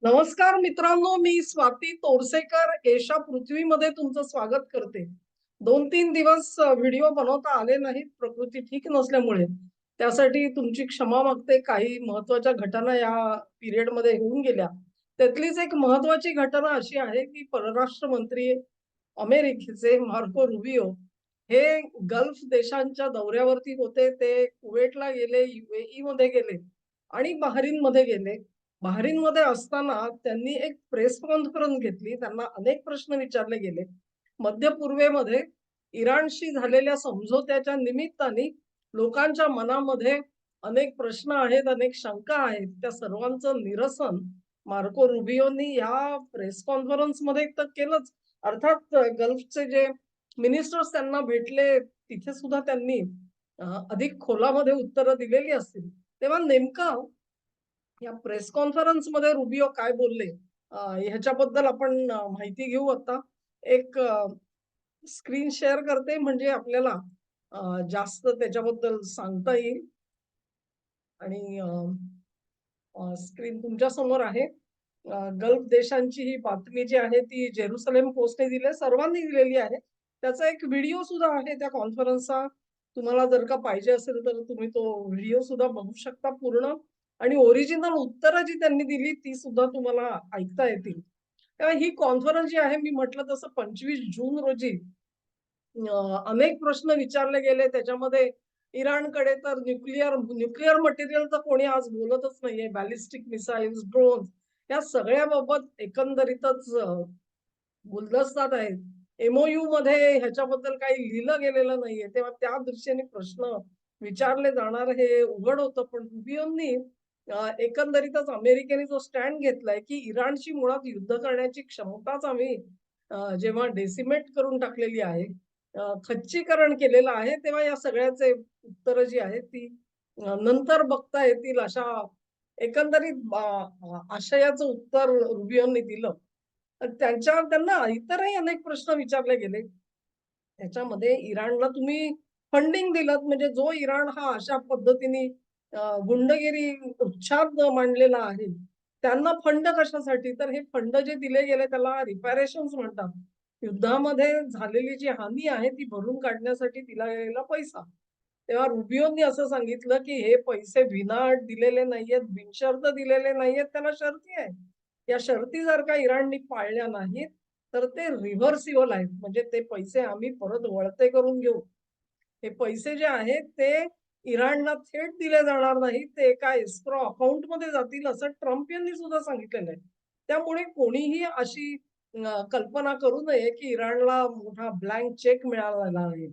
नमस्कार मित्रांनो, मी स्वाती तोरसेकर एशा पृथ्वीमध्ये तुमचं स्वागत करते. 2-3 दिवस व्हिडिओ बनवता आले नाहीत, प्रकृती ठीक नसल्यामुळे. त्यासाठी तुमची क्षमा मागते. काही महत्त्वाच्या घटना या पिरियडमध्ये होऊन गेल्या. त्यातलीच एक महत्त्वाची घटना अशी आहे, की परराष्ट्र मंत्री अमेरिकेचे मार्को रुबियो हे गल्फ देशांच्या दौऱ्यावरती होते. ते कुवेतला गेले, यूएईमध्ये गेले आणि बहरीनमध्ये गेले. बहरीनमध्ये असताना त्यांनी एक प्रेस कॉन्फरन्स घेतली. त्यांना अनेक प्रश्न विचारले गेले. मध्य पूर्वेमध्ये इराणशी झालेल्या समझोत्याच्या निमित्ताने लोकांच्या मनामध्ये अनेक प्रश्न आहेत, अनेक शंका आहेत. त्या सर्वांचं निरसन मार्को रुबियोनी ह्या प्रेस कॉन्फरन्समध्ये तर केलंच. अर्थात गल्फचे जे मिनिस्टर्स त्यांना भेटले, तिथे सुद्धा त्यांनी अधिक खोलामध्ये उत्तरं दिलेली असतील. तेव्हा नेमकं या प्रेस कॉन्फरन्समध्ये रुबियो काय बोलले ह्याच्याबद्दल आपण माहिती घेऊ आता. एक स्क्रीन शेअर करते म्हणजे आपल्याला जास्त त्याच्याबद्दल सांगता येईल आणि स्क्रीन तुमच्या समोर आहे. गल्फ देशांची ही बातमी जी आहे ती जेरुसलेम पोस्टने दिली आहे. सर्वांनी दिलेली आहे. त्याचा एक व्हिडिओ सुद्धा आहे त्या कॉन्फरन्सचा. तुम्हाला जर का पाहिजे असेल तर तुम्ही तो व्हिडिओ सुद्धा बघू शकता पूर्ण आणि ओरिजिनल उत्तरं जी त्यांनी दिली ती सुद्धा तुम्हाला ऐकता येतील. तेव्हा ही कॉन्फरन्स जी आहे मी म्हटलं तसं 25 जून रोजी अनेक प्रश्न विचारले गेले. त्याच्यामध्ये इराणकडे तर न्यूक्लिअर न्यूक्लिअर मटेरियल तर कोणी आज बोलतच नाहीये. बॅलिस्टिक मिसाइल्स, ड्रोन्स या सगळ्याबाबत एकंदरीतच गुलदस्तात आहेत. एमओयू मध्ये ह्याच्याबद्दल काही लिहिलं गेलेलं नाहीये. तेव्हा त्या दृष्टीने प्रश्न विचारले जाणार हे उघड होतं. पण रुबियोंनी एकंदरीतच अमेरिकेने जो स्टँड घेतलाय, की इराणशी मुळात युद्ध करण्याची क्षमताच आम्ही जेव्हा डेसिमेट करून टाकलेली आहे, खच्चीकरण केलेलं आहे, तेव्हा या सगळ्याचे उत्तरं जी आहेत ती नंतर बघता येतील अशा एकंदरीत आशयाचं उत्तर रुबियोंनी दिलं. त्यांना इतरही अनेक प्रश्न विचारले गेले. त्याच्यामध्ये इराणला तुम्ही फंडिंग दिलत म्हणजे जो इराण हा अशा पद्धतीने गुंडगिरी उच्छाद मांडलेला आहे, त्यांना फंड कशासाठी? तर हे फंड जे दिले गेले त्याला रिपॅरेशन्स म्हणतात. युद्धामध्ये झालेली जी हानी आहे ती भरून काढण्यासाठी दिला गेलेला पैसा. तेव्हा रुबियोंनी असं सांगितलं, की हे पैसे विनाअट दिलेले नाहीयेत, बिनशर्त दिलेले नाहीयेत, त्याला शर्ती आहेत. या शर्ती जर का इराणनी पाळल्या नाहीत, तर ते रिव्हर्सिबल आहेत. म्हणजे ते पैसे आम्ही परत वळते करून घेऊ. हे पैसे जे आहेत ते इराणला थेट दिले जाणार नाहीत. ते एका एस्क्रो अकाउंटमध्ये जातील असं ट्रम्प यांनी सुद्धा सांगितलेलं आहे. त्यामुळे कोणीही अशी कल्पना करू नये, की इराणला मोठा ब्लँक चेक मिळालेला आहे.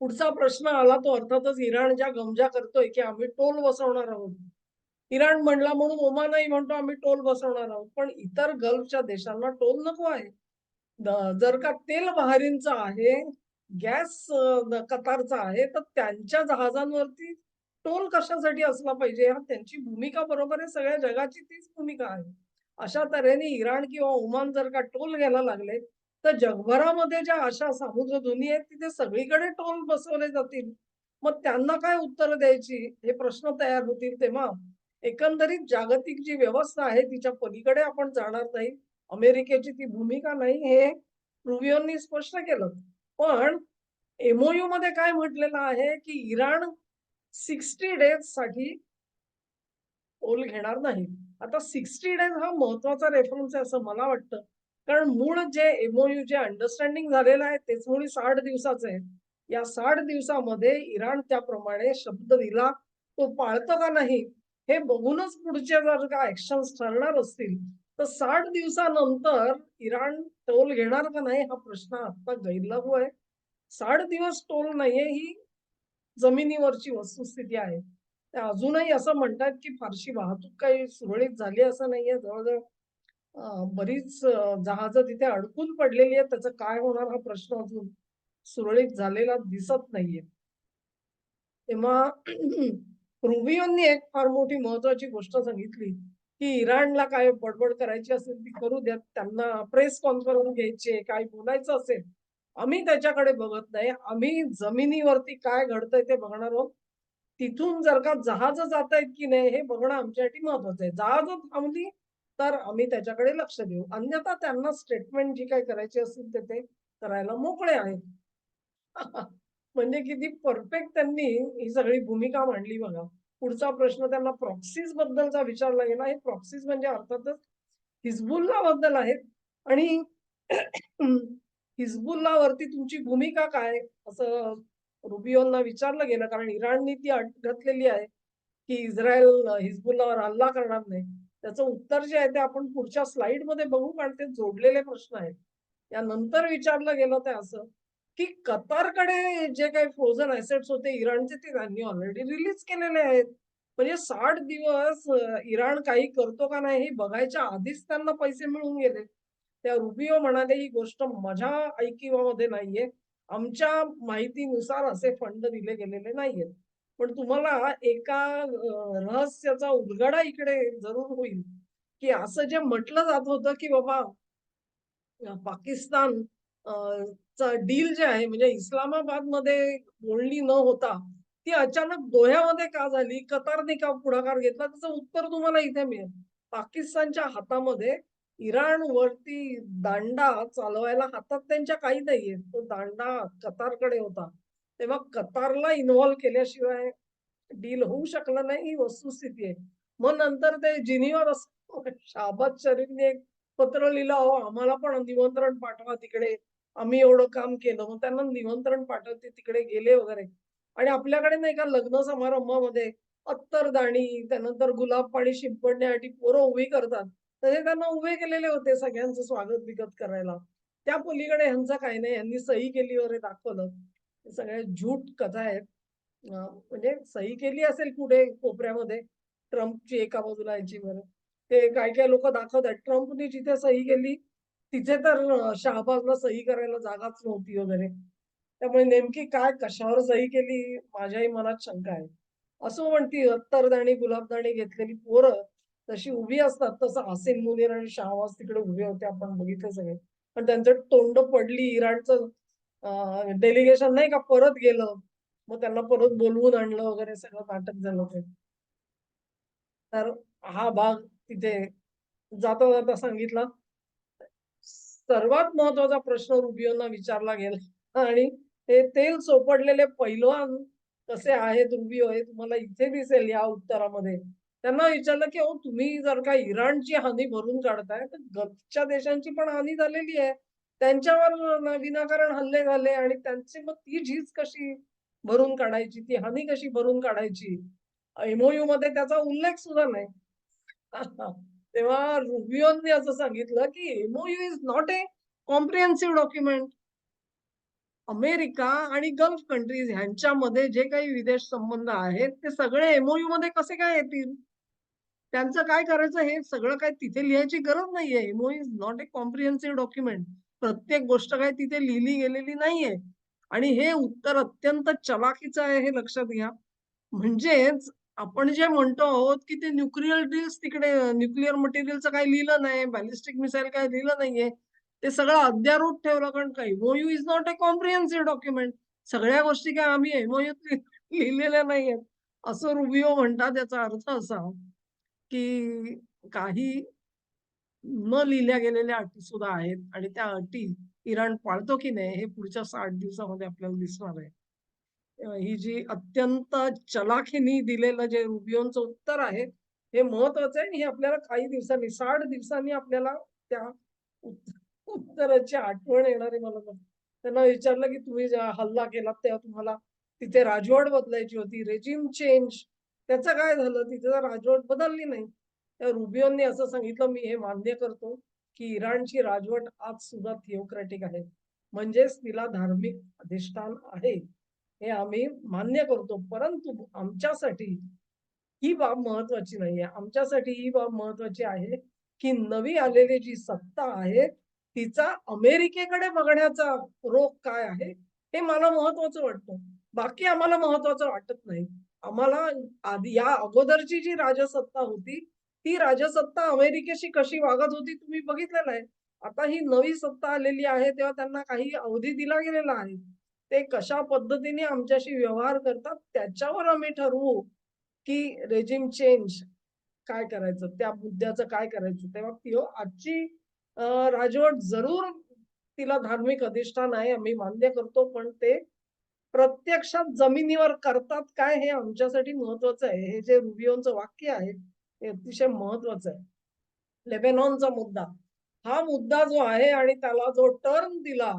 पुढचा प्रश्न आला तो अर्थातच इराण ज्या गमजा करतोय, की आम्ही टोल बसवणार आहोत. इराण म्हणला म्हणून ओमानही म्हणतो आम्ही टोल बसवणार आहोत. पण इतर गल्फच्या देशांना टोल नको आहे. जर का तेल बहारीनचं आहे, गॅस कतारचा आहे, तर त्यांच्या जहाजांवरती टोल कशासाठी असला पाहिजे? हा त्यांची भूमिका बरोबर आहे. सगळ्या जगाची तीच भूमिका आहे. अशा तऱ्हेने इराण किंवा ओमान जर का टोल घ्यायला लागले, तर जगभरामध्ये ज्या अशा सामुद्रधुनी आहेत, तिथे सगळीकडे टोल बसवले जातील. मग त्यांना काय उत्तरं द्यायची? हे प्रश्न तयार होतील. तेव्हा एकंदरीत जागतिक जी व्यवस्था आहे, तिच्या पलीकडे आपण जाणार नाही. अमेरिकेची ती भूमिका नाही हे रुबियोंनी स्पष्ट केलं. पण एमओयू मध्ये काय म्हटलेलं आहे, की इराण 60 डेज साठी टोल घेणार नाही. आता 60 डेज हा महत्वाचा रेफरन्स आहे असं मला वाटतं. कारण मूळ जे एमओयू जे अंडरस्टँडिंग झालेलं आहे तेच मुळी 60 दिवसाचं आहे. या 60 दिवसामध्ये इराण त्याप्रमाणे शब्द दिला, तो पाळतो का नाही हे बघूनच पुढच्या जर का ॲक्शन्स ठरणार असतील, तर 60 दिवसानंतर इराण टोल घेणार का नाही हा प्रश्न आता गैरलागू आहे. 60 दिवस टोल नाहीये ही जमिनीवरची वस्तुस्थिती आहे. तर अजूनही असं म्हणतात, की फारशी वाहतूक काही सुरळीत झाली असं नाहीये. जवळ-जवळ बरीच जहाजं तिथे अडकून पडलेली आहेत. त्याचं काय होणार हा प्रश्न अजून सुरळीत झालेला दिसत नाहीये. तेव्हा रुबियोंनी एक फार मोठी महत्वाची गोष्ट सांगितली, की इराणला काय बडबड करायची असेल ती करू द्या. त्यांना प्रेस कॉन्फरन्स घ्यायची काय बोलायचं असेल, आम्ही त्याच्याकडे बघत नाही. आम्ही जमिनीवरती काय घडतंय ते बघणार आहोत. तिथून जर का जहाजं जातायत की नाही हे बघणं आमच्यासाठी महत्वाचं आहे. जहाजं थांबली तर आम्ही त्याच्याकडे लक्ष देऊ. अन्यथा त्यांना स्टेटमेंट जी काही करायची असतील ते करायला मोकळे आहेत. म्हणजे किती परफेक्ट त्यांनी ही सगळी भूमिका मांडली बघा. पुढचा प्रश्न त्यांना प्रॉक्सीज बद्दलचा विचारला गेला. हे प्रॉक्सीज म्हणजे अर्थातच हिझबुल्ला बद्दल आहेत आणि हिझबुल्लावरती तुमची भूमिका काय? असं रुबियोंना विचारलं गेलं कारण इराणनी ती अट घातलेली आहे, की इस्रायल हिझबुल्लावर हल्ला करणार नाही. त्याचं उत्तर जे आहे ते आपण पुढच्या स्लाइडमध्ये बघू कारण ते जोडलेले प्रश्न आहेत. यानंतर विचारलं गेलं ते असं, की कतारकडे जे काही फ्रोझन असेट्स होते इराणचे ते त्यांनी ऑलरेडी रिलीज केलेले आहेत. म्हणजे 60 दिवस इराण काही करतो का नाही हे बघायच्या आधीच त्यांना पैसे मिळून गेले. त्या रुबियो म्हणाले, "ही गोष्ट माझ्या ऐकिवामध्ये नाहीये. आमच्या माहितीनुसार असे फंड दिले गेलेले नाहीयेत." पण तुम्हाला एका रहस्याचा उलगडा इकडे जरूर होईल, की असं जे म्हटलं जात होतं, की बाबा पाकिस्तान अ, चा डील जे आहे म्हणजे इस्लामाबादमध्ये बोलणी न होता, ती अचानक दोह्यामध्ये का झाली? कतारने का पुढाकार घेतला? त्याचं उत्तर तुम्हाला इथे मिळेल. पाकिस्तानच्या हातामध्ये इराणवरती दांडा चालवायला हातात त्यांच्या काही नाहीये. तो दांडा कतारकडे होता. तेव्हा कतारला इन्व्हॉल्व केल्याशिवाय डील होऊ शकलं नाही ही वस्तुस्थिती आहे. मग नंतर ते जिनिव्हा शाहबाज शरीफने एक पत्र लिहिलं, "अहो आम्हाला पण निमंत्रण पाठवा तिकडे. आम्ही एवढं काम केलं." मग त्यांना निमंत्रण पाठवते तिकडे गेले वगैरे. आणि आपल्याकडे नाही का लग्न समारंभामध्ये अत्तरदाणी, त्यानंतर गुलाब पाणी शिंपडण्यासाठी पोरं उभी करतात. तसे त्यांना उभे केलेले होते सगळ्यांचं स्वागत-बिगत करायला. त्या पलीकडे ह्यांचं काही नाही. ह्यांनी सही केली वगैरे दाखवलं. हे सगळ्या झूट कथा आहेत. म्हणजे सही केली असेल कुठे कोपऱ्यामध्ये ट्रम्पची एका बाजूला याची बरं. ते काही-काही लोकं दाखवतात ट्रम्पनी जिथे सही केली, तिथे तर शहाबाजला सही करायला जागाच नव्हती वगैरे. त्यामुळे नेमकी काय कशावर सही केली माझ्याही मनात शंका आहे. असो पण ती अत्तरदाणी, गुलाबदाणी घेतलेली पोरं तशी उभी असतात तसं हसीन मुनीर आणि शाहबाज तिकडे उभे होते आपण बघितले सगळे. पण त्यांचं तोंड पडली इराणचं डेलिगेशन नाही का परत गेलं. मग त्यांना परत बोलवून आणलं वगैरे सगळं नाटक झालं ते. तर हा भाग तिथे जाता-जाता सांगितला. सर्वात महत्वाचा प्रश्न रुबियोंना विचारला गेला आणि हे तेल चोपडलेले पैलवान कसे आहेत रुबियो हे तुम्हाला इथे दिसेल या उत्तरामध्ये. त्यांना विचारलं, की "अहो तुम्ही जर का इराणची हानी भरून काढताय, तर गल्फच्या देशांची पण हानी झालेली आहे. त्यांच्यावर विनाकारण हल्ले झाले आणि त्यांची मग ती झीज कशी भरून काढायची? ती हानी कशी भरून काढायची?" एमओयूमध्ये त्याचा उल्लेख सुद्धा नाही. तेव्हा रुबियोंनी असं सांगितलं, की MOU is not a comprehensive document. America आणि गल्फ कंट्रीज ह्यांच्यामध्ये जे काही विदेश संबंध आहेत, ते सगळे एमओयूमध्ये कसे काय येतील? त्यांचं काय करायचं हे सगळं काही तिथे लिहायची गरज नाहीये. MOU is not a comprehensive document. प्रत्येक गोष्ट काही तिथे लिहिली गेलेली नाहीये. आणि हे उत्तर अत्यंत चलाखीचं आहे हे लक्षात घ्या. म्हणजेच आपण जे म्हणतो आहोत, की ते न्यूक्लिअर ड्रिल्स तिकडे न्यूक्लिअर मटेरियलचं काही लिहिलं नाही, बॅलिस्टिक मिसाईल काही लिहिलं नाहीये. ते सगळं अध्यारूप ठेवलं कारण का MOU is not a comprehensive document. सगळ्या गोष्टी काय आम्ही एमओयूत लिहिलेल्या नाहीयेत. असं रुबियो म्हणतात याचा अर्थ असा, की काही न लिहिल्या गेलेल्या अटी सुद्धा आहेत आणि त्या अटी इराण पाळतो की नाही हे पुढच्या 60 दिवसामध्ये आपल्याला दिसणार आहे. ही जी अत्यंत चलाखीने दिलेलं जे रुबियोंचं उत्तर आहे, हे महत्वाचं आहे आणि हे आपल्याला काही दिवसांनी 60 दिवसांनी आपल्याला त्या उत्तराची आठवण येणार आहे मला तर. त्यांना विचारलं, की तुम्ही जेव्हा हल्ला केलात तेव्हा तुम्हाला तिथे राजवट बदलायची होती, रेजिम चेंज. त्याचं काय झालं? तिथे तर राजवट बदलली नाही. त्या रुबियोंनी असं सांगितलं, "मी हे मान्य करतो, की इराणची राजवट आज सुद्धा थिओक्रेटिक आहे. म्हणजेच तिला धार्मिक अधिष्ठान आहे. हे आम्ही मान्य करतो. परंतु आमच्यासाठी ही बाब महत्वाची नाहीये. आमच्यासाठी ही बाब महत्वाची आहे, की नवी आलेली जी सत्ता आहे, तिचा अमेरिकेकडे बघण्याचा रोख काय आहे, हे मला महत्वाचं वाटतं. बाकी आम्हाला महत्वाचं वाटत नाही. आम्हाला आधी या अगोदरची जी राजसत्ता होती, ती राजसत्ता अमेरिकेशी कशी वागत होती तुम्ही बघितलेलं आहे. आता ही नवी सत्ता आलेली आहे, तेव्हा त्यांना काही अवधी दिला गेलेला आहे. ते कशा पद्धतीने आमच्याशी व्यवहार करतात त्याच्यावर आम्ही ठरवू, की रेजिम चेंज काय करायचं, त्या मुद्द्याचं काय करायचं. तेव्हा ती आजची राजवट जरूर तिला धार्मिक अधिष्ठान आहे, आम्ही मान्य करतो. पण ते प्रत्यक्षात जमिनीवर करतात काय हे आमच्यासाठी महत्वाचं आहे. हे जे रुबियोंचं वाक्य आहे, ते अतिशय महत्वाचं आहे. लेबेनॉनचा मुद्दा, हा मुद्दा जो आहे आणि त्याला जो टर्न दिला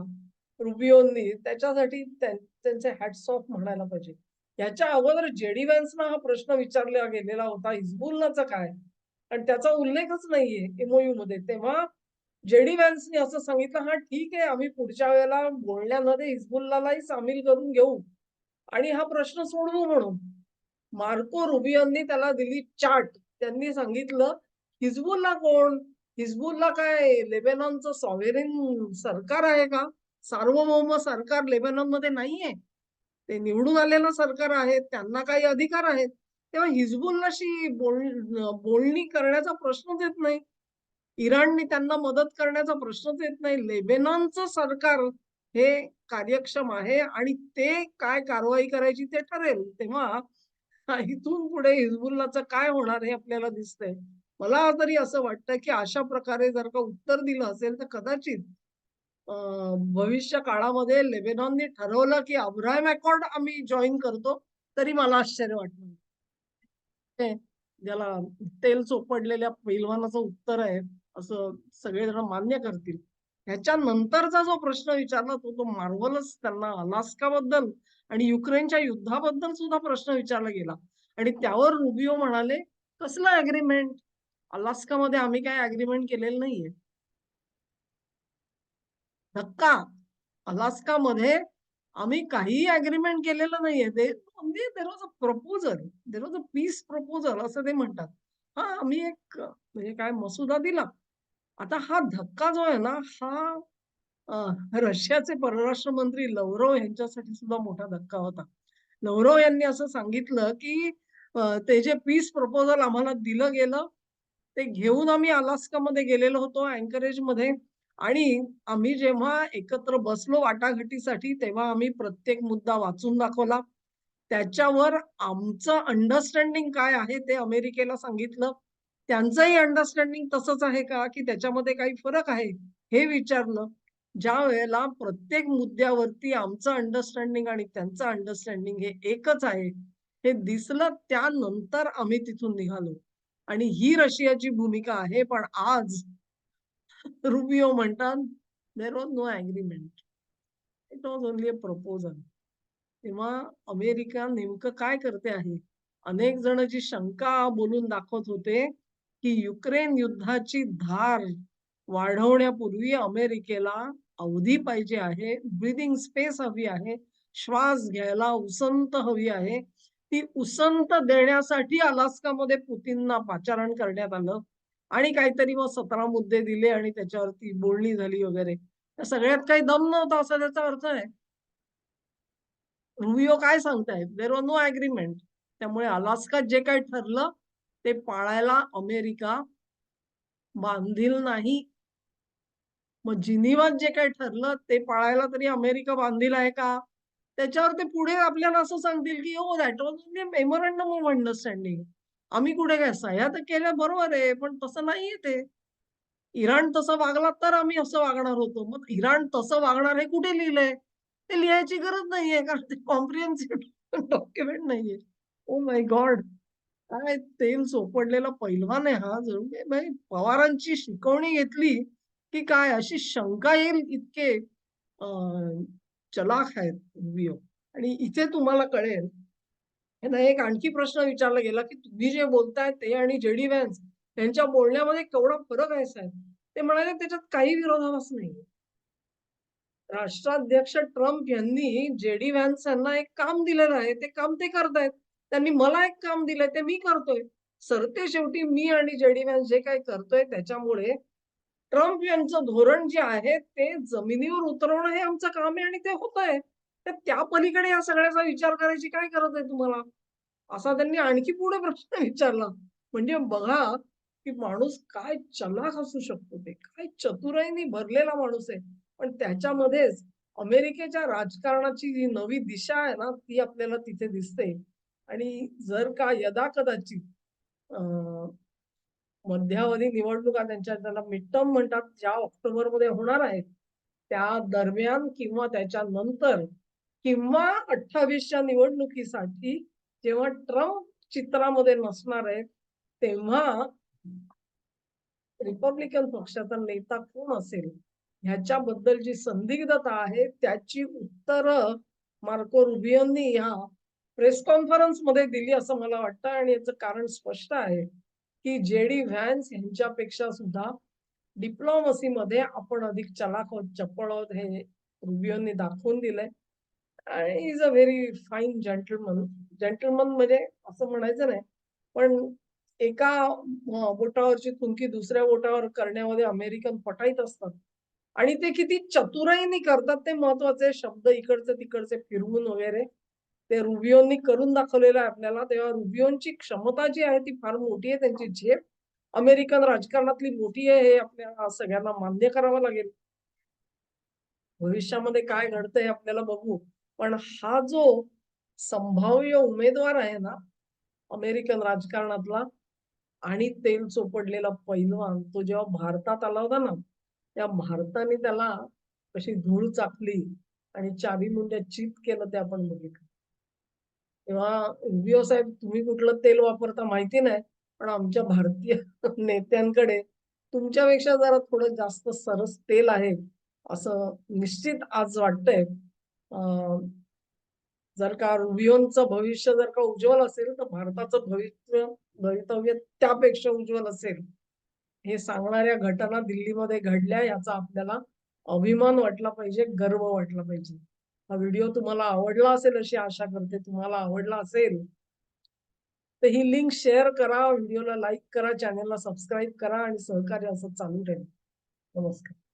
रुबियोंनी, त्याच्यासाठी त्यांचे हॅट्स ऑफ म्हणायला पाहिजे. याच्या अगोदर जेडी व्हॅन्सना हा प्रश्न विचारला गेलेला होता, हिजबुल्लाचं काय? आणि त्याचा उल्लेखच नाहीये एमओयू मध्ये. तेव्हा जेडी व्हॅन्सने असं सांगितलं, हा ठीक आहे, आम्ही पुढच्या वेळेला बोलण्यामध्ये हिजबुल्लालाही सामील करून घेऊ आणि हा प्रश्न सोडवू म्हणून. मार्को रुबियोंनी त्याला दिली चाट. त्यांनी सांगितलं, हिजबुल्ला कोण? हिजबुल्ला काय लेबेनॉनचं सॉव्हरेन सरकार आहे का? सार्वभौम सरकार लेबेनॉनमध्ये नाहीये. ते निवडून आलेलं सरकार आहे, त्यांना काही अधिकार आहेत. तेव्हा हिजबुल्लाशी बोलणी करण्याचा प्रश्नच येत नाही. इराणने त्यांना मदत करण्याचा प्रश्नच येत नाही. लेबेनॉनचं सरकार हे कार्यक्षम आहे आणि ते काय कारवाई करायची ते ठरेल. तेव्हा इथून पुढे हिजबुल्लाचं काय होणार हे आपल्याला दिसतंय. मला तरी असं वाटतं, की अशा प्रकारे जर का उत्तर दिलं असेल तर कदाचित भविष्य काळामध्ये लेबेनॉनने ठरवलं, की अब्राहम अकॉर्ड आम्ही जॉइन करतो, तरी मला आश्चर्य वाटणार नाही. ते ज्याला तेल चोपडलेल्या पैलवानाचं उत्तर आहे, असं सगळेजण मान्य करतील. ह्याच्यानंतरचा जो प्रश्न विचारला तो मार्वलस त्यांना अलास्काबद्दल आणि युक्रेनच्या युद्धाबद्दल सुद्धा प्रश्न विचारला गेला. आणि त्यावर रुबियो म्हणाले, कसलं अग्रीमेंट? अलास्कामध्ये आम्ही काय अग्रीमेंट केलेलं नाहीये. धक्का. अलास्कामध्ये आम्ही काहीही अग्रीमेंट केलेलं नाहीये. There was a proposal, there was a peace proposal असं ते म्हणतात. हा, आम्ही एक म्हणजे काय मसुदा दिला. आता हा धक्का जो आहे ना, हा रशियाचे परराष्ट्र मंत्री लव्हरोव यांच्यासाठी सुद्धा मोठा धक्का होता. लव्हरोव यांनी असं सांगितलं, की ते जे पीस प्रपोजल आम्हाला दिलं गेलं, ते घेऊन आम्ही अलास्कामध्ये गेलेलो होतो अँकरेजमध्ये. आणि आम्ही जेव्हा एकत्र बसलो वाटाघाटीसाठी, तेव्हा आम्ही प्रत्येक मुद्दा वाचून दाखवला. त्याच्यावर आमचं अंडरस्टँडिंग काय आहे ते अमेरिकेला सांगितलं. त्यांचंही अंडरस्टँडिंग तसंच आहे का, की त्याच्यामध्ये काही फरक आहे हे विचारलं. ज्या वेळेला प्रत्येक मुद्द्यावरती आमचं अंडरस्टँडिंग आणि त्यांचं अंडरस्टँडिंग हे एकच आहे हे दिसलं, त्यानंतर आम्ही तिथून निघालो. आणि ही रशियाची भूमिका आहे. पण आज रुबियो म्हणतात, there was no agreement, it was only a proposal. तेव्हा अमेरिका नेमकं काय करते आहे? अनेक जण जी शंका बोलून दाखवत होते, की युक्रेन युद्धाची धार वाढवण्यापूर्वी अमेरिकेला अवधी पाहिजे आहे, ब्रीदिंग स्पेस हवी आहे, श्वास घ्यायला उसंत हवी आहे. ती उसंत देण्यासाठी अलास्कामध्ये पुतीनना पाचारण करण्यात आलं आणि काहीतरी मग 17 मुद्दे दिले आणि त्याच्यावरती बोलणी झाली वगैरे. त्या सगळ्यात काही दम नव्हता असा त्याचा अर्थ आहे. रुबियो काय सांगतायत? There was no agreement. त्यामुळे अलास्कात जे काही ठरलं ते पाळायला अमेरिका बांधील नाही. मग जिनिव्हात जे काही ठरलं ते पाळायला तरी अमेरिका बांधील आहे का? त्याच्यावर ते पुढे आपल्याला असं सांगतील, की "oh, that was only a memorandum of understanding." आम्ही कुठे काय सह्या तर केल्या बरोबर आहे, पण तसं नाहीये ते. इराण तसं वागला तर आम्ही असं वागणार होतो. मग इराण तसं वागणार हे कुठे लिहिलंय? ते लिहायची गरज नाहीये कारण ते कॉम्प्रिहेन्सिव्ह डॉक्युमेंट नाहीये. Oh my God! काय तेल चोपडलेला पैलवान आहे हा. जणू काही म्हणजे पवारांची शिकवणी घेतली, की काय अशी शंका येईल इतके अ, चलाख आहेत रुबियो. आणि इथे तुम्हाला कळेल, यांना एक आणखी प्रश्न विचारला गेला, की तुम्ही जे बोलताय ते आणि जेडी व्हॅन्स यांच्या बोलण्यामध्ये केवढा फरक आहे साहेब? ते म्हणाले त्याच्यात काही विरोधाभास नाहीये. राष्ट्राध्यक्ष ट्रम्प यांनी जेडी व्हॅन्स यांना एक काम दिलेलं आहे. ते काम ते करतायत. त्यांनी मला एक काम दिलंय ते मी करतोय. सरतेशेवटी मी आणि जेडी व्हॅन्स जे काही करतोय त्याच्यामुळे ट्रम्प यांचं धोरण जे आहे ते जमिनीवर उतरवणं हे आमचं काम आहे आणि ते होतंय. तर त्या पलीकडे या सगळ्याचा विचार करायची काय गरज आहे तुम्हाला? असा त्यांनी आणखी पुढे प्रश्न विचारला. म्हणजे बघा, की माणूस काय चलाख असू शकतो ते. काय चतुराईने भरलेला माणूस आहे. पण त्याच्यामध्येच अमेरिकेच्या राजकारणाची जी नवी दिशा आहे ना, ती आपल्याला तिथे दिसते. आणि जर का यदाकदाचित मध्यावधी निवडणुका त्याला मिड टर्म म्हणतात, ज्या ऑक्टोबरमध्ये होणार आहेत, त्या दरम्यान किंवा त्याच्यानंतर किंवा 28च्या निवडणुकीसाठी जेव्हा ट्रम्प चित्रामध्ये नसणार आहेत, तेव्हा रिपब्लिकन पक्षाचा नेता कोण असेल ह्याच्याबद्दल जी संदिग्धता आहे त्याची उत्तरं मार्को रुबियोंनी ह्या प्रेस कॉन्फरन्स मध्ये दिली असं मला वाटतं. आणि याचं कारण स्पष्ट आहे की जेडी व्हॅन्स यांच्यापेक्षा सुद्धा डिप्लोमसीमध्ये आपण अधिक चलाख आहोत, चपळ आहोत, हे रुबियोंनी दाखवून दिलंय. Is a very fine gentleman. Gentleman म्हणजे असं म्हणायचं नाही, पण एका बोटावरची थुंकी दुसऱ्या बोटावर करण्यामध्ये अमेरिकन पटाईत असतात आणि ते किती चतुराईने करतात ते महत्वाचे. शब्द इकडचे तिकडचे फिरवून वगैरे ते रुबियोंनी करून दाखवलेलं आहे आपल्याला. तेव्हा रुबियोंची क्षमता जी आहे ती फार मोठी आहे. त्यांची झेप अमेरिकन राजकारणातली मोठी आहे, हे आपल्याला सगळ्यांना मान्य करावं लागेल. भविष्यामध्ये काय घडतंय आपल्याला बघू. पण हा जो संभाव्य उमेदवार आहे ना अमेरिकन राजकारणातला आणि तेल चोपडलेला पैलवान, तो जेव्हा भारतात आला होता ना, त्या भारताने त्याला कशी धूळ चाकली आणि चावी मुंड्या चित केलं ते आपण बघितलं. तेव्हा रुबियो साहेब, तुम्ही कुठलं तेल वापरता माहिती नाही, पण आमच्या भारतीय नेत्यांकडे तुमच्यापेक्षा जरा थोडं जास्त सरस तेल आहे असं निश्चित आज वाटतंय. जर का रुबियोंचं भविष्य जर का उज्ज्वल असेल तर भारताचं भवितव्य त्यापेक्षा उज्ज्वल असेल. हे सांगणाऱ्या घटना दिल्लीमध्ये घडल्या याचा आपल्याला अभिमान वाटला पाहिजे, गर्व वाटला पाहिजे. हा व्हिडिओ तुम्हाला आवडला असेल अशी आशा करते. तुम्हाला आवडला असेल तर ही लिंक शेअर करा, व्हिडिओला लाईक करा, चॅनलला सबस्क्राईब करा आणि सहकार्य असं चालू ठेवा. नमस्कार.